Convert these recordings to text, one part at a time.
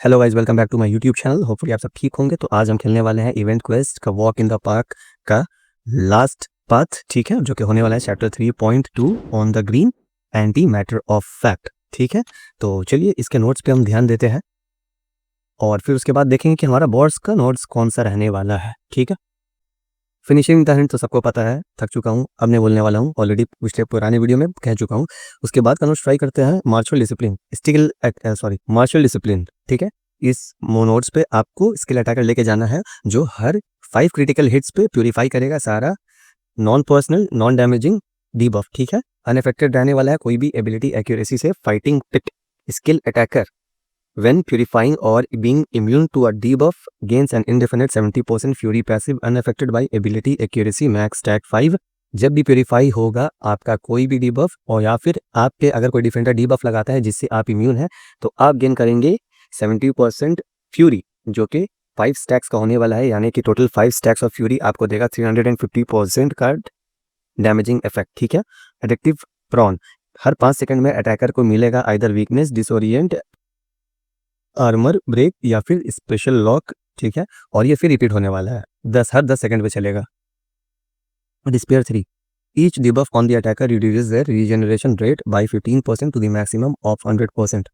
Hello guys, welcome back to my YouTube channel. Hopefully आप सब ठीक होंगे। तो आज हम खेलने वाले हैं इवेंट क्वेस्ट का वॉक इन द पार्क का लास्ट पाथ, ठीक है, जो कि होने वाला है chapter 3.2 on the green anti matter of fact. ठीक है, तो चलिए इसके नोट्स पे हम ध्यान देते हैं और फिर उसके बाद देखेंगे कि हमारा बॉस का नोट्स कौन सा रहने वाला है। ठीक है, फिनिशिंग द हिंट तो सबको पता है, थक चुका हूँ, अब मैं बोलने वाला हूँ, ऑलरेडी पिछले पुराने वीडियो में कह चुका हूँ। उसके बाद का नोट्स ट्राई करते हैं मार्शल डिसिप्लिन, मार्शल डिसिप्लिन। ठीक है, इस नोट्स पे आपको स्किल अटैकर लेके जाना है जो हर 5 क्रिटिकल हिट्स पे प्यूरिफाई करेगा सारा non personal non damaging debuff. ठीक है, अनअफेक्टेड रहने वाला है कोई भी एबिलिटी एक्यूरेसी से। Fighting pit skill attacker when purifying or being immune to a debuff gains an indefinite 70% fury passive unaffected by ability accuracy max stack 5। जब भी प्यूरिफाई होगा आपका कोई भी डीबफ और या फिर आपके अगर कोई डिफेंडर डीबफ लगाता है जिससे आप इम्यून है तो आप गेन करेंगे 70% फ्यूरी, जो कि 5 स्टैक्स का होने वाला है, यानी कि टोटल 5 स्टैक्स ऑफ फ्यूरी आपको देगा 350% का डैमेजिंग इफेक्ट। ठीक है, एडिक्टिव प्रॉन हर 5 सेकंड में अटैकर को मिलेगा आइदर वीकनेस, डिसोरिएंट, आर्मर ब्रेक या फिर स्पेशल लॉक। ठीक है, और ये फिर रिपीट होने वाला है, हर 10 सेकंड पे चलेगा। Despair 3 each debuff on the attacker reduces their regeneration rate by 15% to the maximum of 100%।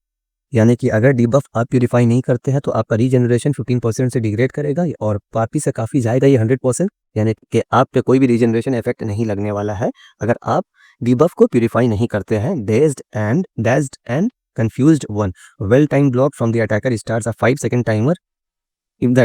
यानी कि अगर डिबफ आप प्यूरिफाई नहीं करते हैं तो आपका रीजनरेशन 15% से डिग्रेड करेगा और वापी से काफ़ी जाएगा ये 100%। यानी कि आप पे कोई भी रीजनरेशन इफेक्ट नहीं लगने वाला है अगर आप डिबफ को प्यूरिफाई नहीं करते हैं। Dazed and confused 1 well timed block from the attacker starts a 5-second timer. If the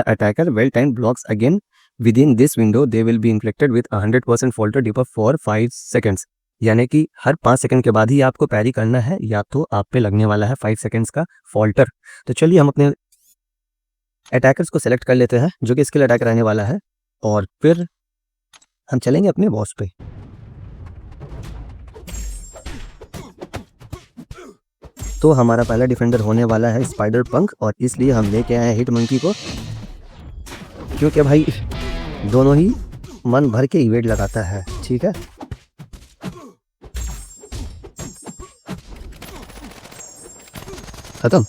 attacker well timed blocks again within this window they will be inflicted with 100% falter debuff for 5 seconds। यानी कि हर 5 second के बाद ही आपको पैरी करना है या तो आप पे लगने वाला है 5 सेकंड्स का फॉल्टर। तो चलिए हम अपने अटैकर्स को सेलेक्ट कर लेते हैं जो कि स्किल अटैक रहने वाला है और फिर हम चलेंगे अपने बॉस पे। तो हमारा पहला डिफेंडर होने वाला है स्पाइडर पंक और इसलिए हम लेके आए हैं हिट मंकी को, क्योंकि भाई दोनों ही मन भर के इवेंट लगाता है। ठीक है, खत्म,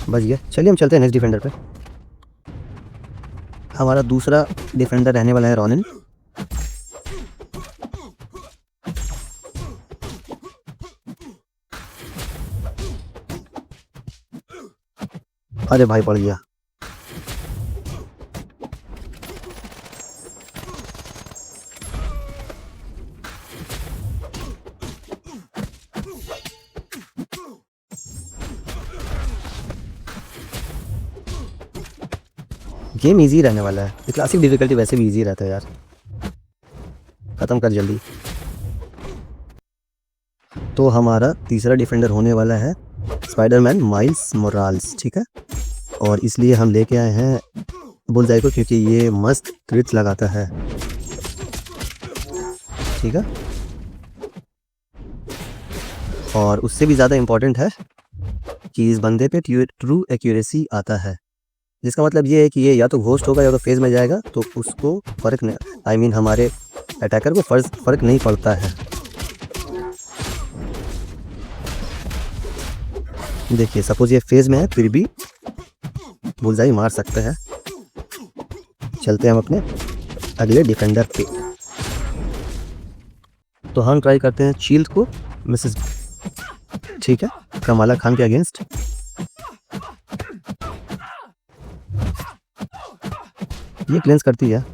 बच गया। चलिए हम चलते हैं नेक्स्ट डिफेंडर पे। हमारा दूसरा डिफेंडर रहने वाला है रॉनिन। अरे भाई पड़ गया। गेम इजी रहने वाला है, ये क्लासिक डिफिकल्टी वैसे भी इजी रहता है यार। खत्म कर जल्दी। तो हमारा तीसरा डिफेंडर होने वाला है स्पाइडरमैन माइल्स मोराल्स। ठीक है, और इसलिए हम लेके आए हैं बुलजाई को क्योंकि ये मस्त क्रिट्स लगाता है। ठीक है, और उससे भी ज़्यादा इम्पोर्टेंट है कि इस बंदे पे ट्रू एक्यूरेसी आता है, जिसका मतलब ये है कि ये या तो घोस्ट होगा या तो फेज में जाएगा, तो उसको फ़र्क नहीं, हमारे अटैकर को फ़र्क नहीं पड़ता है। देखिए सपोज ये फेज में है फिर भी बुलजाई मार सकते हैं। चलते हैं हम अपने अगले डिफेंडर पे। तो हम ट्राई करते हैं शील्ड को मिसेस, ठीक है, कमाला खान के अगेंस्ट। ये क्लेंस करती है।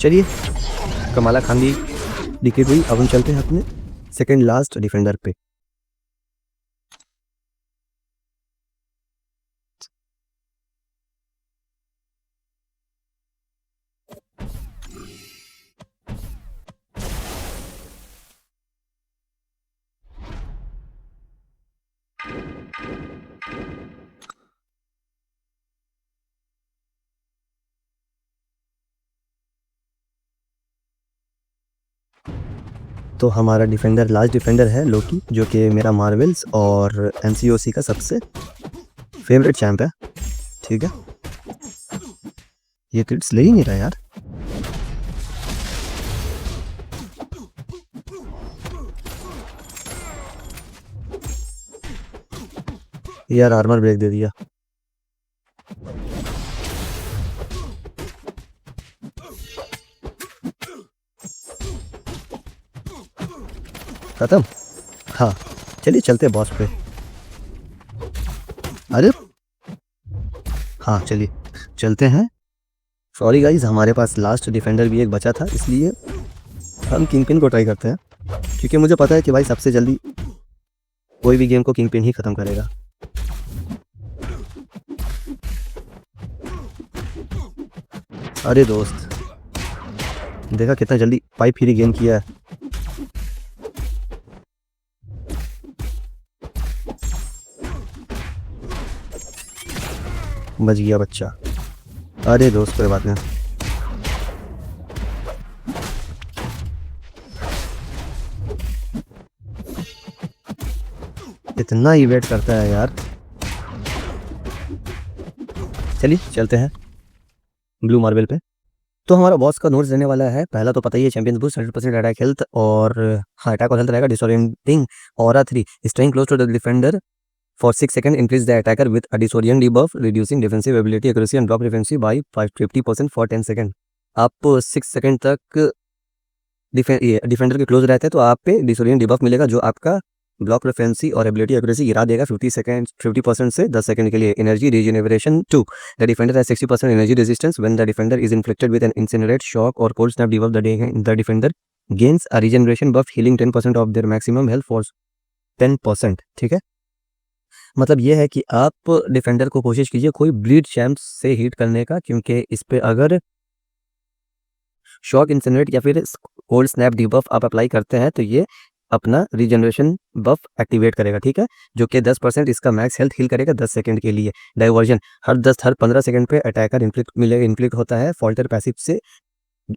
चलिए कमाला खान भी डिकेट हुई। अब हम चलते हैं अपने सेकंड लास्ट डिफेंडर पे। तो हमारा डिफेंडर लास्ट डिफेंडर है लोकी, जो कि मेरा मार्वल्स और एमसीओसी का सबसे फेवरेट चैंप है, ठीक है। ये क्रिट्स ले ही नहीं रहा यार। यार आर्मर ब्रेक दे दिया। खत्म। हाँ चलिए चलते हैं बॉस पे। अरे हाँ चलिए चलते हैं। सॉरी गाइज, हमारे पास लास्ट डिफेंडर भी एक बचा था, इसलिए हम किंगपिन को ट्राई करते हैं, क्योंकि मुझे पता है कि भाई सबसे जल्दी कोई भी गेम को किंगपिन ही ख़त्म करेगा। अरे दोस्त देखा कितना जल्दी पाइप फ्री गेन किया है। बच गया बच्चा। अरे दोस्त कोई बात नहीं। इतना ही वेट करता है यार। चलिए चलते हैं ब्लू मार्बल पे। तो हमारा बॉस का नोट्स देने वाला है। पहला तो पता ही है, चैंपियंस बूस्ट 100% अटैक हेल्थ, और हाँ अटैक और हेल्थ रहेगा। Disorienting aura 3, staying close to the defender for 6 second, increase the attacker with a disorient debuff, reducing defensive ability accuracy and drop defensive by 50% for 10 second. आप 6 second तक defender के close रहते हैं तो आप पे डिसोरिएंट डिबफ मिलेगा, जो आपका ब्लॉक डिफेंसी और एबिलिटी एक्यूरेसी गिरा देगा 50% से 10 सेकंड के लिए। Energy regeneration 2, the defender has 60% energy resistance when the defender is inflicted with an incinerate, shock और cold snap debuff. The defender gains a regeneration buff healing 10% off their maximum health for 10%, ठीक है। मतलब ये है कि आप defender को कोशिश कीजिए कोई ब्लीड चैम्प से हीट करने का, क्योंकि इस पे अगर शॉक इंसिनरेट या फिर कोल्ड स्नैप डिबफ आप अप्लाई करते हैं तो ये अपना रीजनरेशन बफ एक्टिवेट करेगा, ठीक है, जो कि 10% इसका मैक्स हेल्थ हील करेगा 10 सेकंड के लिए। डाइवर्जन हर 15 सेकंड पे अटैकर इन्फ्लिक्ट होता है फॉल्टर पैसिव से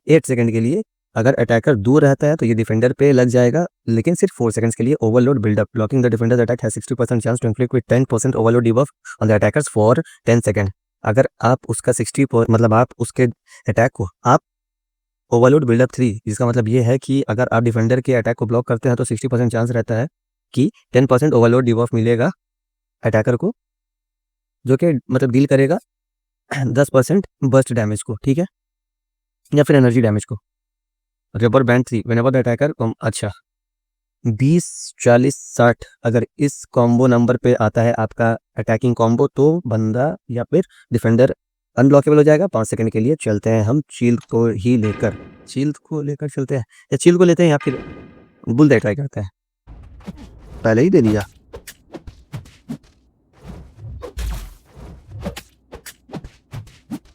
8 सेकंड के लिए। अगर अटैकर दूर रहता है तो ये डिफेंडर पे लग जाएगा, लेकिन सिर्फ 4 सेकंड्स के लिए। Overload buildup, blocking the defenders attack has 60% chance to inflict with 10% overload debuff on the attackers for 10 second. अगर आप उसका 60 मतलब आप उसके अटैक को आप ओवरलोड बिल्डअप 3, जिसका मतलब ये है कि अगर आप डिफेंडर के अटैक को ब्लॉक करते हैं तो 60% चांस रहता है कि 10% ओवरलोड डिबफ मिलेगा अटैकर को, जो कि मतलब डील करेगा 10% बर्स्ट डैमेज को, ठीक है, या फिर एनर्जी डैमेज को। Rubber band 3, whenever the attacker अच्छा 20 40 60 अगर इस कॉम्बो नंबर पे आता है आपका अटैकिंग कॉम्बो, तो बंदा या फिर डिफेंडर अनब्लॉकेबल हो जाएगा 5 सेकंड के लिए। चलते हैं हम शील्ड को लेकर चलते हैं, या शील्ड को लेते हैं या फिर बुल दे ट्राई करते हैं। पहले ही दे दिया।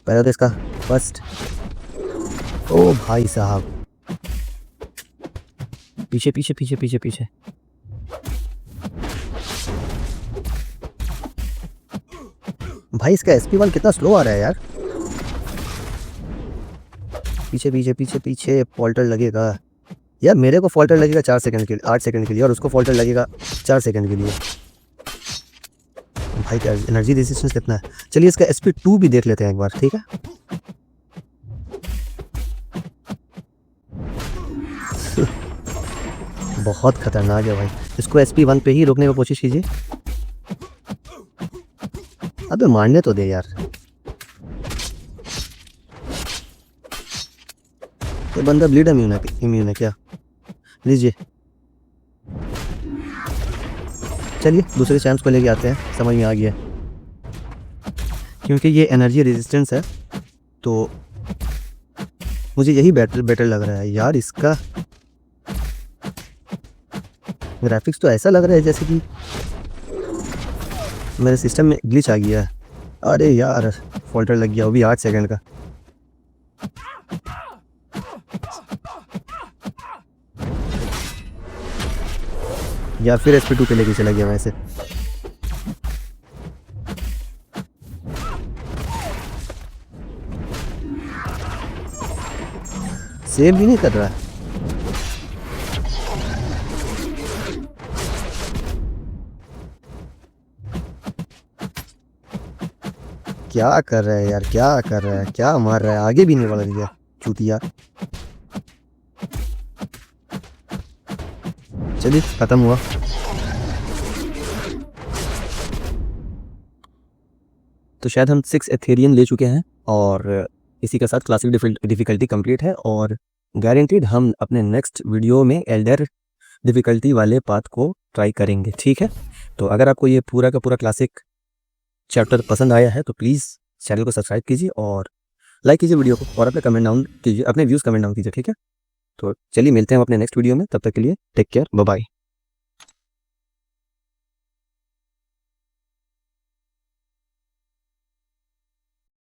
पहले तो इसका फर्स्ट। ओ भाई साहब, पीछे पीछे पीछे पीछे पीछे। भाई इसका SP1 कितना स्लो आ रहा है यार। पीछे पीछे पीछे पीछे फॉल्टर लगेगा यार। मेरे को फॉल्टर लगेगा 8 सेकंड के लिए, और उसको फॉल्टर लगेगा 4 सेकंड के लिए। भाई क्या एनर्जी रेजिस्टेंस कितना है। चलिए इसका SP2 भी देख लेते हैं एक बार, ठीक है। बहुत खतरनाक है भाई। इसको SP1 पे ही रोकने की कोशिश कीजिए। अबे मारने तो दे यार। ये बंदा ब्लीड इम्यून है क्या। लीजिए। चलिए दूसरे चांस को लेके आते हैं, समझ में आ गया। क्योंकि ये एनर्जी रेजिस्टेंस है तो मुझे यही बेटर लग रहा है यार। इसका ग्राफिक्स तो ऐसा लग रहा है जैसे कि मेरे सिस्टम में ग्लिच आ गया है। अरे यार फॉल्टर लग गया, वो भी 8 सेकंड का। या फिर SP2 पे लेके चला गया मैं इसे। सेव भी नहीं कर रहा है। क्या कर रहा है यार, क्या कर रहा है, क्या मार रहा है, आगे भी नहीं बढ़ रही है चूतिया। चलिए खत्म हुआ। तो शायद हम 6 एथेरियन ले चुके हैं और इसी के साथ क्लासिक डिफिकल्टी कंप्लीट है और गारंटीड हम अपने नेक्स्ट वीडियो में एल्डर डिफिकल्टी वाले पाथ को ट्राई करेंगे, ठीक है। तो अगर आपको ये पूरा का पूरा क्लासिक चैप्टर पसंद आया है तो प्लीज़ चैनल को सब्सक्राइब कीजिए और लाइक कीजिए वीडियो को और अपने कमेंट डाउन कीजिए, अपने व्यूज़ कमेंट डाउन कीजिए, ठीक है। तो चलिए मिलते हैं हम अपने नेक्स्ट वीडियो में, तब तक के लिए टेक केयर, बाय बाय।